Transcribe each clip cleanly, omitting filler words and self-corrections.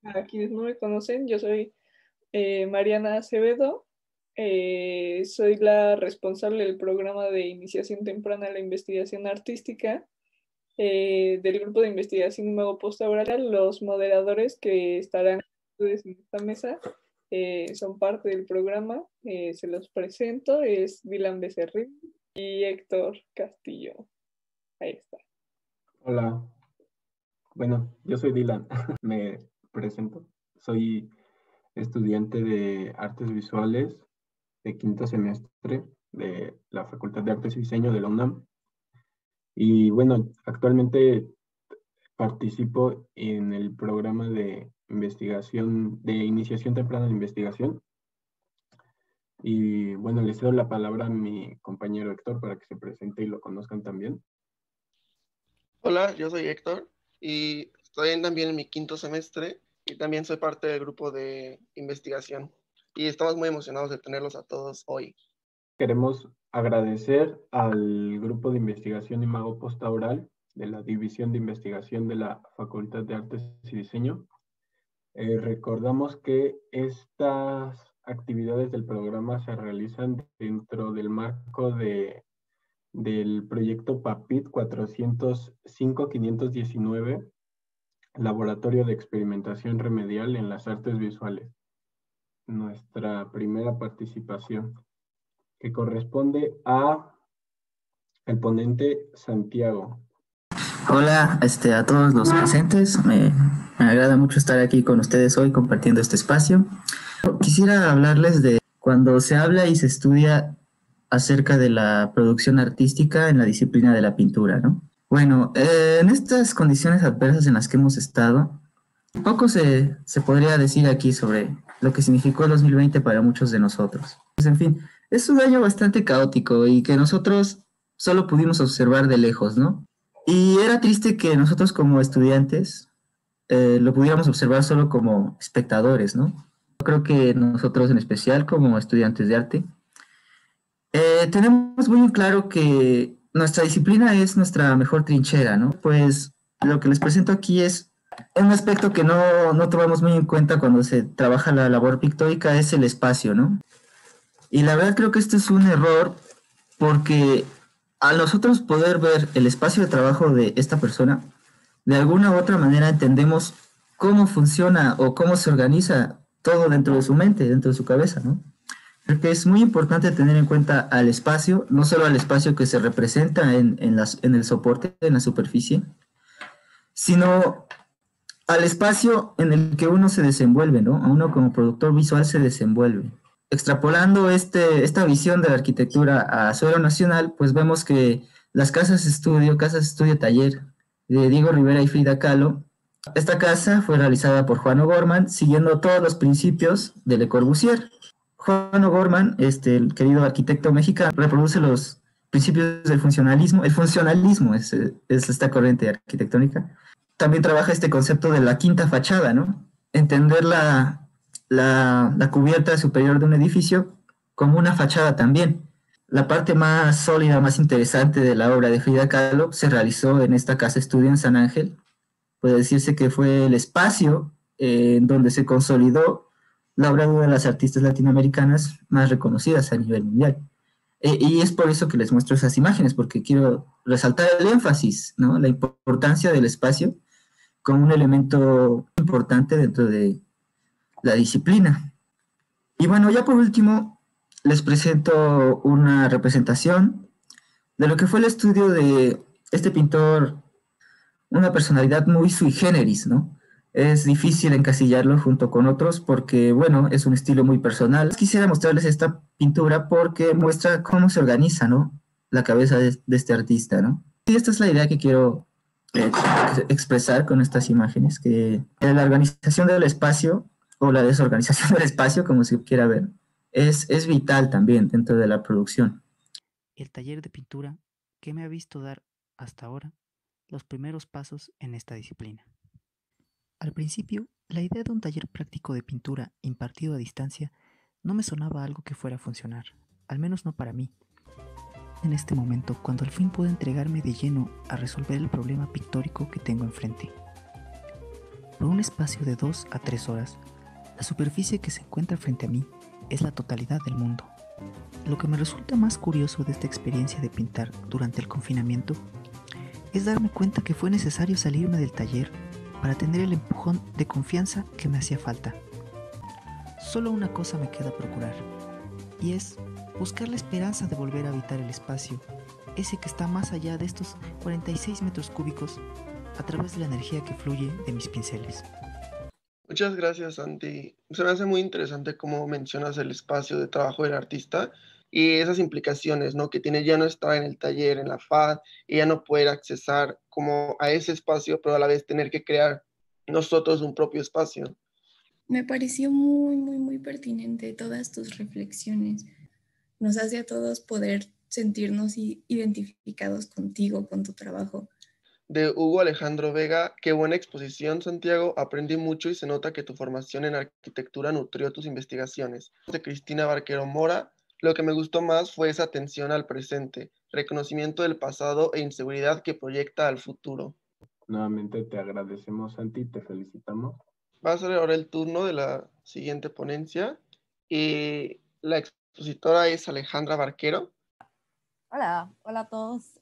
A quienes no me conocen, yo soy Mariana Acevedo. Soy la responsable del programa de iniciación temprana a la investigación artística del grupo de investigación nuevo postlaboral. Los moderadores que estarán ustedes en esta mesa son parte del programa. Se los presento, es Dylan Becerril y Héctor Castillo. Ahí está. Hola, bueno, yo soy Dylan, me presento. Soy estudiante de Artes Visuales de quinto semestre de la Facultad de Artes y Diseño de la UNAM. Y bueno, actualmente participo en el programa de investigación, de iniciación temprana de investigación. Y bueno, le cedo la palabra a mi compañero Héctor para que se presente y lo conozcan también. Hola, yo soy Héctor y estoy también en mi quinto semestre y también soy parte del grupo de investigación. Y estamos muy emocionados de tenerlos a todos hoy. Queremos agradecer al grupo de investigación Imago Postaural de la División de Investigación de la Facultad de Artes y Diseño. Recordamos que estas actividades del programa se realizan dentro del marco del proyecto PAPIT 405-519, Laboratorio de Experimentación Remedial en las Artes Visuales. Nuestra primera participación, que corresponde a el ponente Santiago. Hola a todos los presentes, me agrada mucho estar aquí con ustedes hoy compartiendo este espacio. Quisiera hablarles de cuando se habla y se estudia acerca de la producción artística en la disciplina de la pintura, ¿no? Bueno, en estas condiciones adversas en las que hemos estado, poco se podría decir aquí sobre lo que significó el 2020 para muchos de nosotros. Pues, en fin, es un año bastante caótico y que nosotros solo pudimos observar de lejos, ¿no? Y era triste que nosotros como estudiantes lo pudiéramos observar solo como espectadores, ¿no? Yo creo que nosotros en especial como estudiantes de arte tenemos muy claro que nuestra disciplina es nuestra mejor trinchera, ¿no? Pues lo que les presento aquí es un aspecto que no tomamos muy en cuenta cuando se trabaja la labor pictórica, es el espacio, ¿no? Y la verdad creo que esto es un error porque al nosotros poder ver el espacio de trabajo de esta persona, de alguna u otra manera entendemos cómo funciona o cómo se organiza todo dentro de su mente, dentro de su cabeza, ¿no? Creo que es muy importante tener en cuenta al espacio, no solo al espacio que se representa en el soporte, en la superficie, sino al espacio en el que uno se desenvuelve, ¿no? Uno como productor visual se desenvuelve. Extrapolando esta visión de la arquitectura a suelo nacional, pues vemos que las casas estudio taller de Diego Rivera y Frida Kahlo, esta casa fue realizada por Juan O'Gorman siguiendo todos los principios de Le Corbusier. Juan O'Gorman, el querido arquitecto mexicano, reproduce los principios del funcionalismo. El funcionalismo es esta corriente arquitectónica. También trabaja este concepto de la quinta fachada, ¿no? Entender la cubierta superior de un edificio como una fachada también. La parte más sólida, más interesante de la obra de Frida Kahlo se realizó en esta casa estudio en San Ángel. Puede decirse que fue el espacio en donde se consolidó la obra de una de las artistas latinoamericanas más reconocidas a nivel mundial. Y es por eso que les muestro esas imágenes, porque quiero resaltar el énfasis, ¿no? La importancia del espacio como un elemento importante dentro de la disciplina. Y bueno, ya por último, les presento una representación de lo que fue el estudio de este pintor, una personalidad muy sui generis, ¿no? Es difícil encasillarlo junto con otros porque, bueno, es un estilo muy personal. Quisiera mostrarles esta pintura porque muestra cómo se organiza, ¿no? La cabeza de este artista, ¿no? Y esta es la idea que quiero expresar con estas imágenes, que la organización del espacio o la desorganización del espacio, como se quiera ver, es vital también dentro de la producción. El taller de pintura que me ha visto dar hasta ahora los primeros pasos en esta disciplina. Al principio, la idea de un taller práctico de pintura impartido a distancia no me sonaba algo que fuera a funcionar, al menos no para mí. En este momento, cuando al fin pude entregarme de lleno a resolver el problema pictórico que tengo enfrente. Por un espacio de 2 a 3 horas, la superficie que se encuentra frente a mí es la totalidad del mundo. Lo que me resulta más curioso de esta experiencia de pintar durante el confinamiento es darme cuenta que fue necesario salirme del taller para tener el empujón de confianza que me hacía falta. Solo una cosa me queda procurar, y es buscar la esperanza de volver a habitar el espacio, ese que está más allá de estos 46 metros cúbicos, a través de la energía que fluye de mis pinceles. Muchas gracias, Santi. Se me hace muy interesante cómo mencionas el espacio de trabajo del artista y esas implicaciones, ¿no? Que tiene ya no estar en el taller, en la FAD, y ya no poder accesar como a ese espacio, pero a la vez tener que crear nosotros un propio espacio. Me pareció muy, muy, muy pertinente todas tus reflexiones. Nos hace a todos poder sentirnos identificados contigo, con tu trabajo. De Hugo Alejandro Vega, qué buena exposición, Santiago. Aprendí mucho y se nota que tu formación en arquitectura nutrió tus investigaciones. De Cristina Barquero Mora, lo que me gustó más fue esa atención al presente, reconocimiento del pasado e inseguridad que proyecta al futuro. Nuevamente te agradecemos, Santi, te felicitamos. Va a ser ahora el turno de la siguiente ponencia y la expositora es Alejandra Barquero. Hola a todos.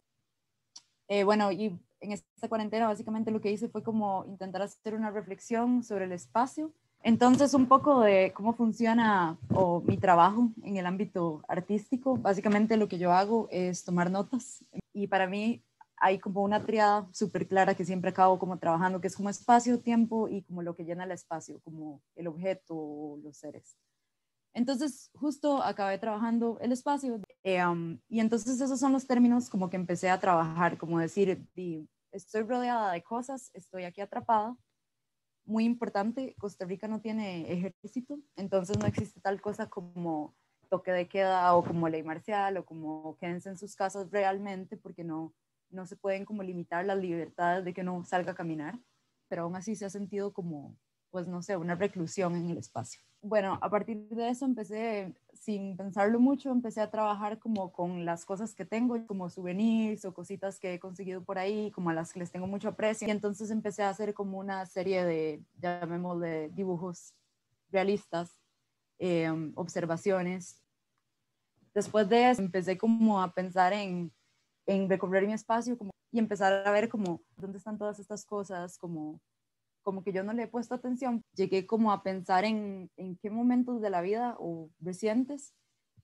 Bueno, y en esta cuarentena básicamente lo que hice fue como intentar hacer una reflexión sobre el espacio. Entonces, un poco de cómo funciona mi trabajo en el ámbito artístico. Básicamente lo que yo hago es tomar notas. Y para mí hay como una triada súper clara que siempre acabo como trabajando, que es como espacio, tiempo y como lo que llena el espacio, como el objeto o los seres. Entonces, justo acabé trabajando el espacio y entonces esos son los términos como que empecé a trabajar, como decir, estoy rodeada de cosas, estoy aquí atrapada. Muy importante, Costa Rica no tiene ejército, entonces no existe tal cosa como toque de queda o como ley marcial o como quédense en sus casas realmente, porque no se pueden como limitar las libertades de que uno salga a caminar, pero aún así se ha sentido como, pues no sé, una reclusión en el espacio. Bueno, a partir de eso empecé, sin pensarlo mucho, empecé a trabajar como con las cosas que tengo, como souvenirs o cositas que he conseguido por ahí, como a las que les tengo mucho aprecio. Y entonces empecé a hacer como una serie de, llamémosle, dibujos realistas, observaciones. Después de eso empecé como a pensar en recorrer mi espacio y empezar a ver como dónde están todas estas cosas, como que yo no le he puesto atención. Llegué como a pensar en qué momentos de la vida o recientes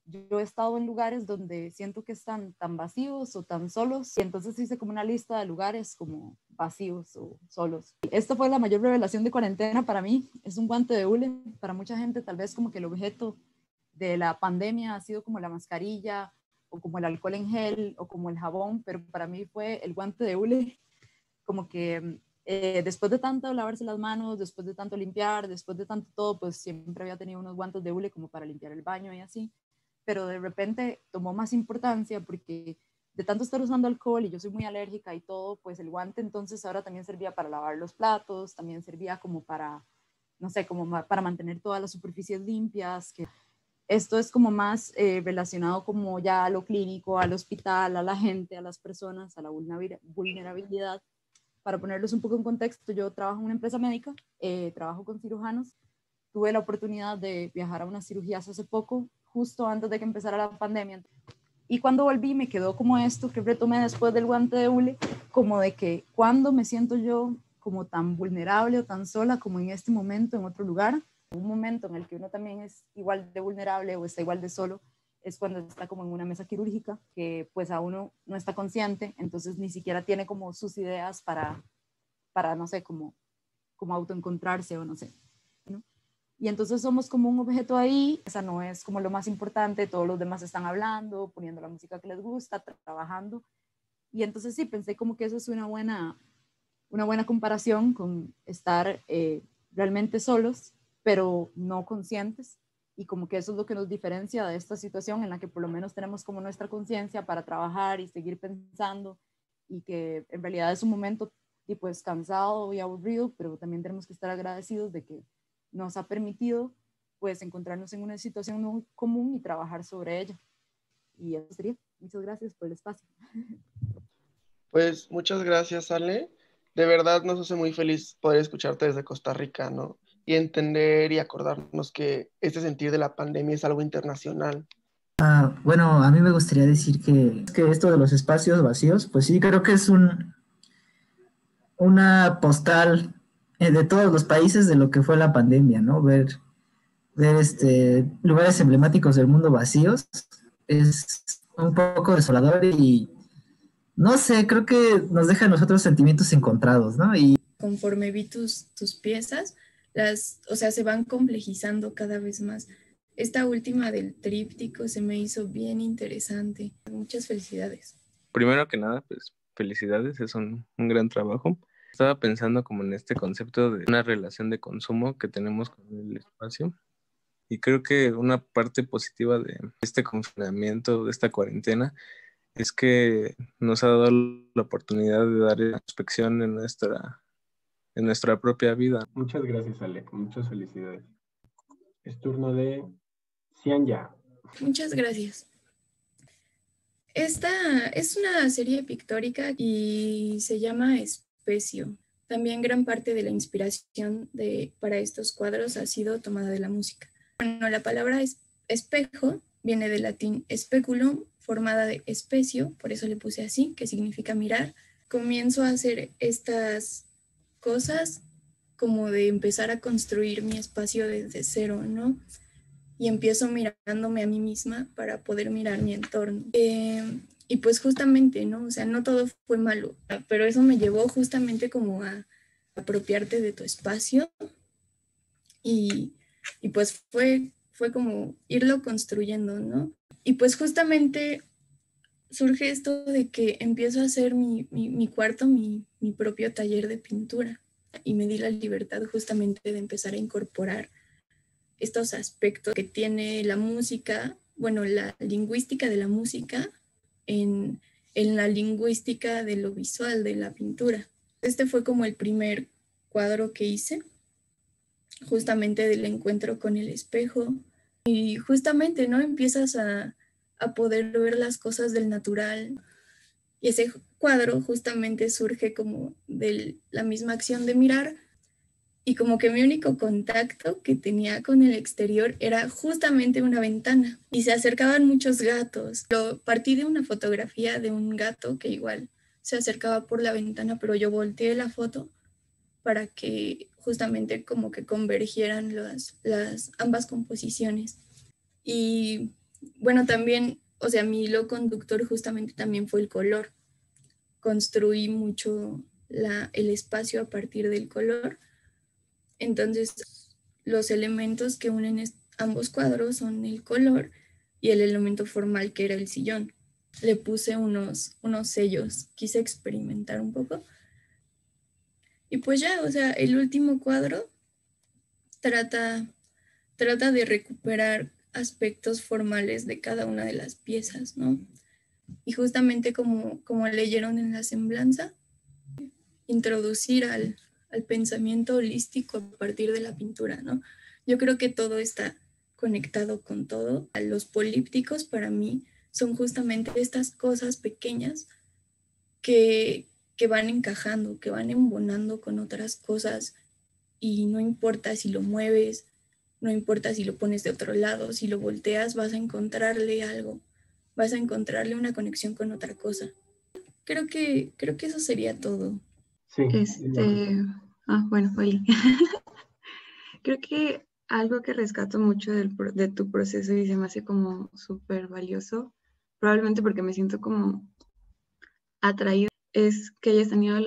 yo he estado en lugares donde siento que están tan vacíos o tan solos, y entonces hice como una lista de lugares como vacíos o solos. Esta fue la mayor revelación de cuarentena para mí. Es un guante de hule. Para mucha gente tal vez como que el objeto de la pandemia ha sido como la mascarilla o como el alcohol en gel o como el jabón, pero para mí fue el guante de hule, como que después de tanto lavarse las manos, después de tanto limpiar, después de tanto todo, pues siempre había tenido unos guantes de hule como para limpiar el baño y así, pero de repente tomó más importancia porque de tanto estar usando alcohol y yo soy muy alérgica y todo, pues el guante entonces ahora también servía para lavar los platos, también servía como para, no sé, como para mantener todas las superficies limpias. Que esto es como más relacionado como ya a lo clínico, al hospital, a la gente, a las personas, a la vulnerabilidad. Para ponerlos un poco en contexto, yo trabajo en una empresa médica, trabajo con cirujanos. Tuve la oportunidad de viajar a unas cirugías hace poco, justo antes de que empezara la pandemia. Y cuando volví me quedó como esto que retomé después del guante de hule, como de que cuando me siento yo como tan vulnerable o tan sola como en este momento en otro lugar, un momento en el que uno también es igual de vulnerable o está igual de solo, es cuando está como en una mesa quirúrgica, que pues a uno no está consciente, entonces ni siquiera tiene como sus ideas para no sé, como autoencontrarse o no sé, ¿no? Y entonces somos como un objeto ahí, esa no es como lo más importante, todos los demás están hablando, poniendo la música que les gusta, trabajando. Y entonces sí, pensé como que eso es una buena comparación con estar realmente solos, pero no conscientes, y como que eso es lo que nos diferencia de esta situación en la que por lo menos tenemos como nuestra conciencia para trabajar y seguir pensando, y que en realidad es un momento y pues cansado y aburrido, pero también tenemos que estar agradecidos de que nos ha permitido pues encontrarnos en una situación no común y trabajar sobre ella. Y eso sería. Muchas gracias por el espacio. Pues muchas gracias, Ale. De verdad nos hace muy feliz poder escucharte desde Costa Rica, ¿no? Y entender y acordarnos que este sentir de la pandemia es algo internacional. Bueno, a mí me gustaría decir que esto de los espacios vacíos, pues sí, creo que es una postal de todos los países de lo que fue la pandemia, ¿no? Ver lugares emblemáticos del mundo vacíos es un poco desolador y no sé, creo que nos deja a nosotros sentimientos encontrados, ¿no? Y conforme vi tus piezas, o sea, se van complejizando cada vez más. Esta última del tríptico se me hizo bien interesante. Muchas felicidades. Primero que nada, pues felicidades, es un gran trabajo. Estaba pensando como en este concepto de una relación de consumo que tenemos con el espacio. Y creo que una parte positiva de este confinamiento, de esta cuarentena, es que nos ha dado la oportunidad de dar introspección en nuestra propia vida. Muchas gracias, Ale. Muchas felicidades. Es turno de Cianya. Muchas gracias. Esta es una serie pictórica y se llama Especio. También gran parte de la inspiración para estos cuadros ha sido tomada de la música. Bueno, la palabra espejo viene del latín speculum, formada de especio, por eso le puse así, que significa mirar. Comienzo a hacer estas cosas como de empezar a construir mi espacio desde cero, ¿no? Y empiezo mirándome a mí misma para poder mirar mi entorno. Y pues justamente, ¿no? O sea, no todo fue malo, pero eso me llevó justamente como a apropiarte de tu espacio y pues fue como irlo construyendo, ¿no? Y pues justamente surge esto de que empiezo a hacer mi cuarto, mi propio taller de pintura y me di la libertad justamente de empezar a incorporar estos aspectos que tiene la música, bueno, la lingüística de la música en la lingüística de lo visual, de la pintura. Este fue como el primer cuadro que hice, justamente del encuentro con el espejo. Y justamente, ¿no? Empiezas a poder ver las cosas del natural. Y ese cuadro justamente surge como de la misma acción de mirar, y como que mi único contacto que tenía con el exterior era justamente una ventana y se acercaban muchos gatos. Lo partí de una fotografía de un gato que igual se acercaba por la ventana, pero yo volteé la foto para que justamente como que convergieran las ambas composiciones. Y bueno, también, o sea, mi hilo conductor justamente también fue el color. Construí mucho el espacio a partir del color. Entonces, los elementos que unen ambos cuadros son el color y el elemento formal que era el sillón. Le puse unos sellos, quise experimentar un poco. Y pues ya, o sea, el último cuadro trata de recuperar aspectos formales de cada una de las piezas, ¿no? Y justamente como leyeron en la semblanza, introducir al pensamiento holístico a partir de la pintura, ¿no? Yo creo que todo está conectado con todo. Los polípticos para mí son justamente estas cosas pequeñas que van encajando, que van embonando con otras cosas, y no importa si lo mueves, no importa si lo pones de otro lado, si lo volteas, vas a encontrarle algo, vas a encontrarle una conexión con otra cosa. Creo que eso sería todo. Sí. Bueno, Oli. Creo que algo que rescato mucho de tu proceso y se me hace como súper valioso, probablemente porque me siento como atraído, es que hayas tenido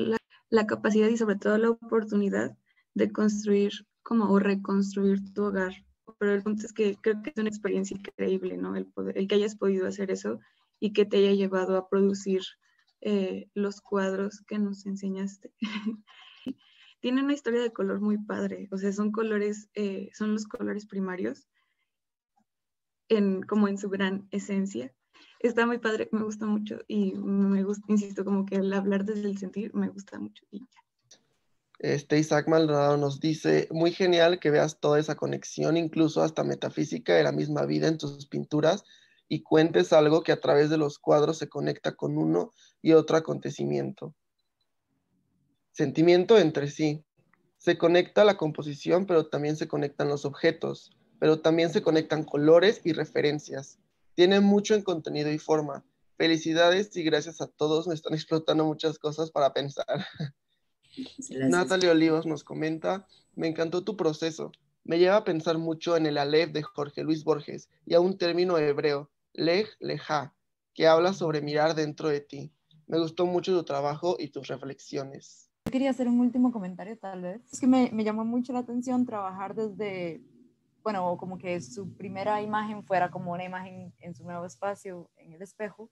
la capacidad y sobre todo la oportunidad de construir como o reconstruir tu hogar. Pero el punto es que creo que es una experiencia increíble, ¿no? El que hayas podido hacer eso y que te haya llevado a producir los cuadros que nos enseñaste. Tiene una historia de color muy padre, o sea, son colores, son los colores primarios, como en su gran esencia. Está muy padre, me gusta mucho y me gusta, insisto, como que el hablar desde el sentir me gusta mucho y ya. Isaac Maldonado nos dice, muy genial que veas toda esa conexión, incluso hasta metafísica de la misma vida en tus pinturas, y cuentes algo que a través de los cuadros se conecta con uno y otro acontecimiento. sentimiento entre sí. Se conecta la composición, pero también se conectan los objetos, pero también se conectan colores y referencias. Tiene mucho en contenido y forma. Felicidades y gracias a todos, me están explotando muchas cosas para pensar. Gracias. Natalie Olivos nos comenta, me encantó tu proceso. Me lleva a pensar mucho en el Aleph de Jorge Luis Borges y a un término hebreo, lej leja, que habla sobre mirar dentro de ti. Me gustó mucho tu trabajo y tus reflexiones. Quería hacer un último comentario tal vez. Es que me llamó mucho la atención trabajar desde, bueno, como que su primera imagen fuera como una imagen en su nuevo espacio, en el espejo,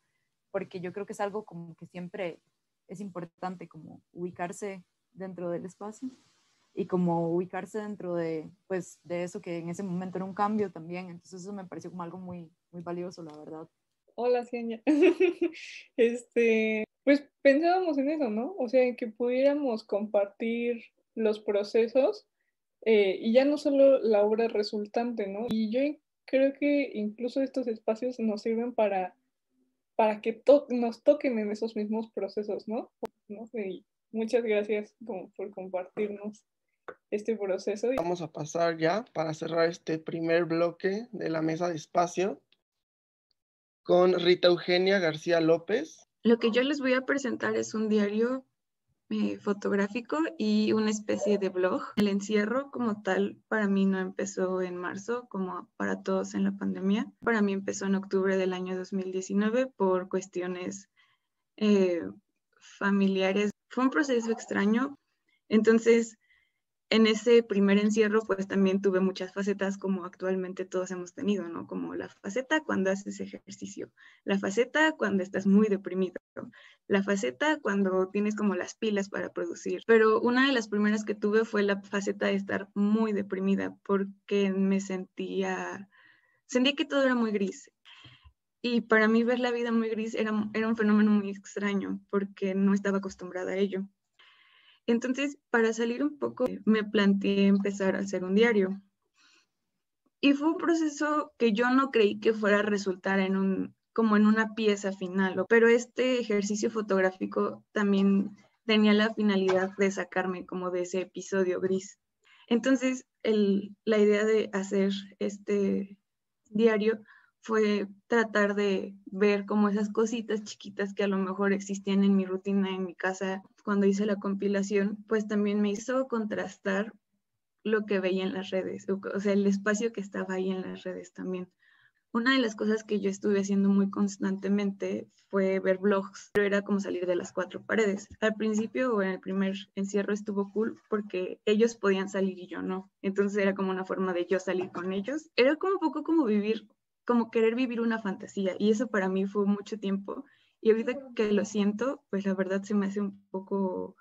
porque yo creo que es algo como que siempre es importante como ubicarse dentro del espacio y como ubicarse dentro de, pues, de eso que en ese momento era un cambio también. Entonces eso me pareció como algo muy, muy valioso, la verdad. Hola, Cianya. Pues pensábamos en eso, ¿no? O sea, en que pudiéramos compartir los procesos y ya no solo la obra resultante, ¿no? Y yo creo que incluso estos espacios nos sirven para que nos toquen en esos mismos procesos, ¿no? Y muchas gracias como por compartirnos este proceso. Vamos a pasar ya para cerrar este primer bloque de la mesa de espacio con Rita Eugenia García López. Lo que yo les voy a presentar es un diario fotográfico y una especie de blog. El encierro como tal para mí no empezó en marzo como para todos en la pandemia. Para mí empezó en octubre del año 2019 por cuestiones familiares. Fue un proceso extraño. Entonces, en ese primer encierro, pues también tuve muchas facetas como actualmente todos hemos tenido, ¿no? Como la faceta cuando haces ejercicio, la faceta cuando estás muy deprimido, la faceta cuando tienes como las pilas para producir. Pero una de las primeras que tuve fue la faceta de estar muy deprimida porque me sentía que todo era muy gris. Y para mí ver la vida muy gris era un fenómeno muy extraño porque no estaba acostumbrada a ello. Entonces, para salir un poco, me planteé empezar a hacer un diario. Y fue un proceso que yo no creí que fuera a resultar como en una pieza final, pero este ejercicio fotográfico también tenía la finalidad de sacarme como de ese episodio gris. Entonces, la idea de hacer este diario fue tratar de ver como esas cositas chiquitas que a lo mejor existían en mi rutina en mi casa. Cuando hice la compilación, pues también me hizo contrastar lo que veía en las redes, o sea, el espacio que estaba ahí en las redes también. Una de las cosas que yo estuve haciendo muy constantemente fue ver blogs, pero era como salir de las cuatro paredes. Al principio o en el primer encierro estuvo cool porque ellos podían salir y yo no. Entonces era como una forma de yo salir con ellos. Era como un poco como querer vivir una fantasía y eso para mí fue mucho tiempo. Y ahorita que lo siento, pues la verdad se me hace un poco,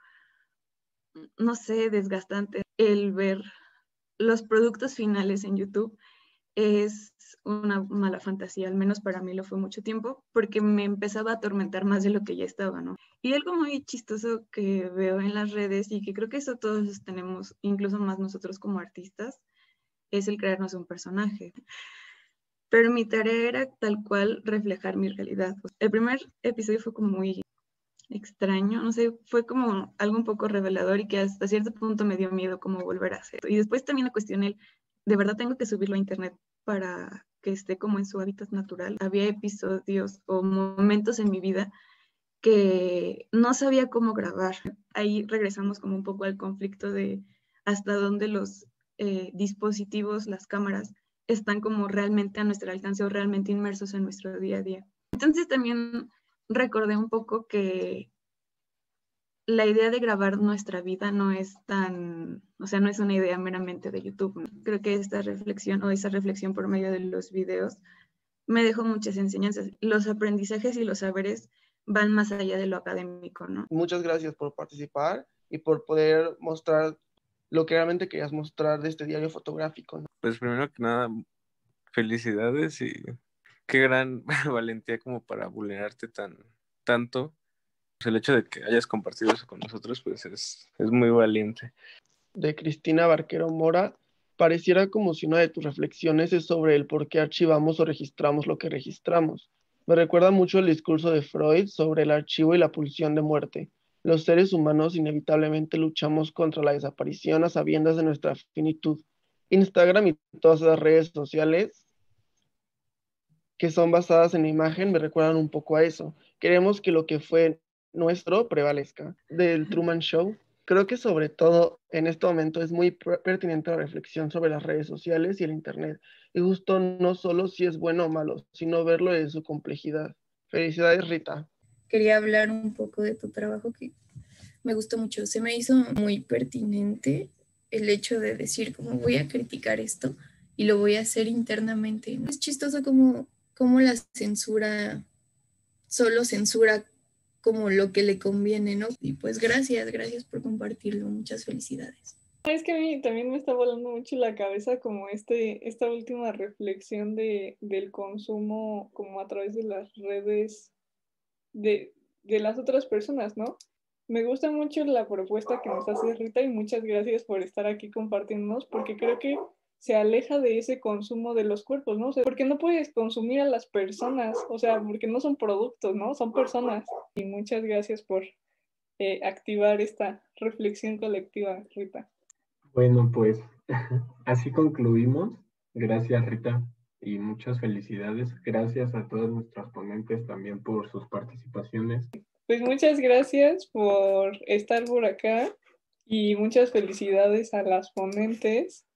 no sé, desgastante el ver los productos finales en YouTube. Es una mala fantasía, al menos para mí lo fue mucho tiempo, porque me empezaba a atormentar más de lo que ya estaba, ¿no? Y algo muy chistoso que veo en las redes y que creo que eso todos tenemos, incluso más nosotros como artistas, es el crearnos un personaje. Pero mi tarea era tal cual reflejar mi realidad. El primer episodio fue como muy extraño, no sé, fue como algo un poco revelador y que hasta cierto punto me dio miedo como volver a hacer. Y después también la cuestioné, ¿de verdad tengo que subirlo a internet para que esté como en su hábitat natural? Había episodios o momentos en mi vida que no sabía cómo grabar. Ahí regresamos como un poco al conflicto de hasta dónde los dispositivos, las cámaras, están como realmente a nuestro alcance o realmente inmersos en nuestro día a día. Entonces también recordé un poco que la idea de grabar nuestra vida no es o sea, no es una idea meramente de YouTube, ¿no? Creo que esta reflexión o esa reflexión por medio de los videos me dejó muchas enseñanzas. Los aprendizajes y los saberes van más allá de lo académico, ¿no? Muchas gracias por participar y por poder mostrar lo que realmente querías mostrar de este diario fotográfico, ¿no? Pues primero que nada, felicidades y qué gran valentía como para vulnerarte tanto. Pues el hecho de que hayas compartido eso con nosotros, pues es muy valiente. De Cristina Barquero Mora, pareciera como si una de tus reflexiones es sobre el por qué archivamos o registramos lo que registramos. Me recuerda mucho el discurso de Freud sobre el archivo y la pulsión de muerte. Los seres humanos inevitablemente luchamos contra la desaparición a sabiendas de nuestra finitud. Instagram y todas las redes sociales que son basadas en la imagen me recuerdan un poco a eso. Queremos que lo que fue nuestro prevalezca. Del Truman Show, creo que sobre todo en este momento es muy pertinente la reflexión sobre las redes sociales y el Internet. Y justo no solo si es bueno o malo, sino verlo en su complejidad. Felicidades, Rita. Quería hablar un poco de tu trabajo que me gustó mucho. Se me hizo muy pertinente el hecho de decir cómo voy a criticar esto y lo voy a hacer internamente. Es chistoso cómo la censura solo censura como lo que le conviene, ¿no? Y pues gracias por compartirlo. Muchas felicidades. Es que a mí también me está volando mucho la cabeza como esta última reflexión del consumo como a través de las redes de las otras personas, ¿no? Me gusta mucho la propuesta que nos hace Rita y muchas gracias por estar aquí compartiéndonos porque creo que se aleja de ese consumo de los cuerpos, ¿no? O sea, porque no puedes consumir a las personas, o sea, porque no son productos, ¿no? Son personas. Y muchas gracias por activar esta reflexión colectiva, Rita. Bueno, pues así concluimos. Gracias, Rita, y muchas felicidades. Gracias a todos nuestros ponentes también por sus participaciones. Pues muchas gracias por estar por acá y muchas felicidades a las ponentes.